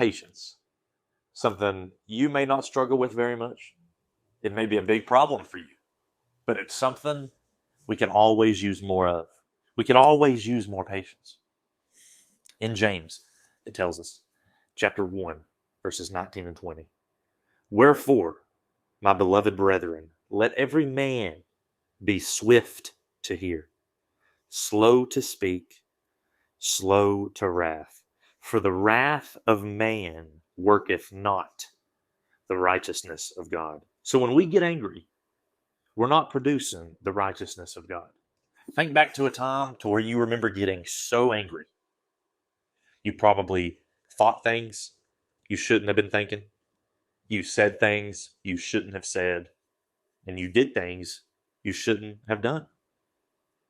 patience, something you may not struggle with very much. It may be a big problem for you, but it's something we can always use more of. We can always use more patience. In James, it tells us, chapter 1, verses 19 and 20. Wherefore, my beloved brethren, let every man be swift to hear, slow to speak, slow to wrath. For the wrath of man worketh not the righteousness of God. So when we get angry, we're not producing the righteousness of God. Think back to a time to where you remember getting so angry. You probably thought things you shouldn't have been thinking. You said things you shouldn't have said. And you did things you shouldn't have done.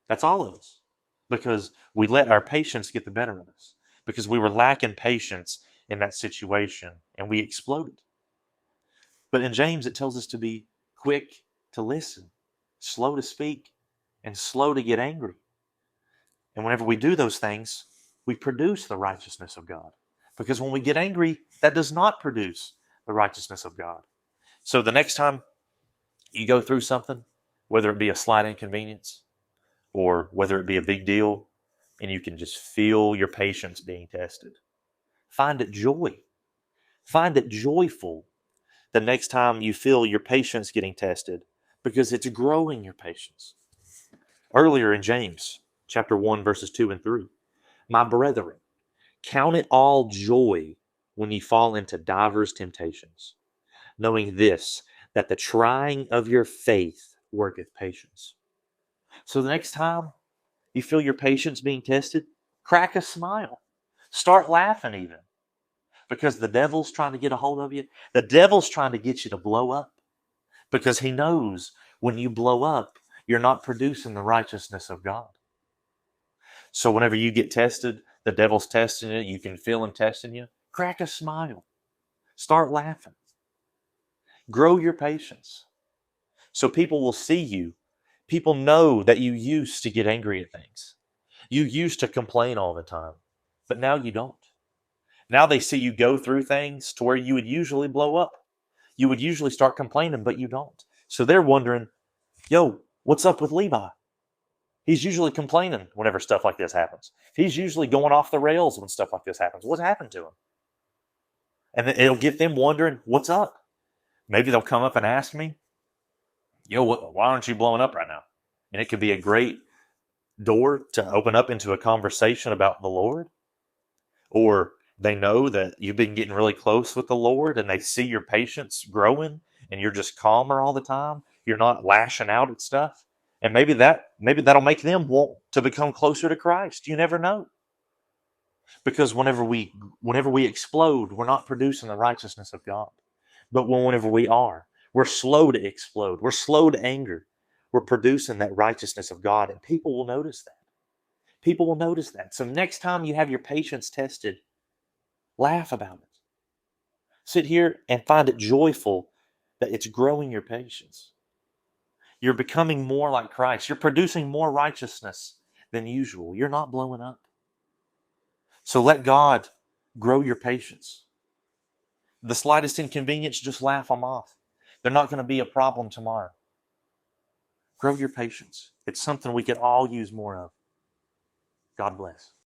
That's all of us. Because we let our patience get the better of us. Because we were lacking patience in that situation and we exploded. But in James, it tells us to be quick to listen, slow to speak, and slow to get angry. And whenever we do those things, we produce the righteousness of God. Because when we get angry, that does not produce the righteousness of God. So the next time you go through something, whether it be a slight inconvenience or whether it be a big deal, and you can just feel your patience being tested, find it joy. Find it joyful the next time you feel your patience getting tested because it's growing your patience. Earlier in James, chapter 1, verses 2 and 3, my brethren, count it all joy when ye fall into divers temptations, knowing this, that the trying of your faith worketh patience. So the next time you feel your patience being tested, crack a smile. Start laughing even. Because the devil's trying to get a hold of you. The devil's trying to get you to blow up. Because he knows when you blow up, you're not producing the righteousness of God. So whenever you get tested, the devil's testing you, you can feel him testing you, crack a smile. Start laughing. Grow your patience. So people will see you. People know that you used to get angry at things. You used to complain all the time, but now you don't. Now they see you go through things to where you would usually blow up. You would usually start complaining, but you don't. So they're wondering, yo, what's up with Levi? He's usually complaining whenever stuff like this happens. He's usually going off the rails when stuff like this happens. What happened to him? And then it'll get them wondering, what's up? Maybe they'll come up and ask me, yo, why aren't you blowing up right now? And it could be a great door to open up into a conversation about the Lord. Or they know that you've been getting really close with the Lord and they see your patience growing and you're just calmer all the time. You're not lashing out at stuff. And maybe that'll make them want to become closer to Christ. You never know. Because whenever we explode, we're not producing the righteousness of God. But whenever we are, we're slow to explode. We're slow to anger. We're producing that righteousness of God, and people will notice that. People will notice that. So next time you have your patience tested, laugh about it. Sit here and find it joyful that it's growing your patience. You're becoming more like Christ. You're producing more righteousness than usual. You're not blowing up. So let God grow your patience. The slightest inconvenience, just laugh them off. They're not going to be a problem tomorrow. Grow your patience. It's something we could all use more of. God bless.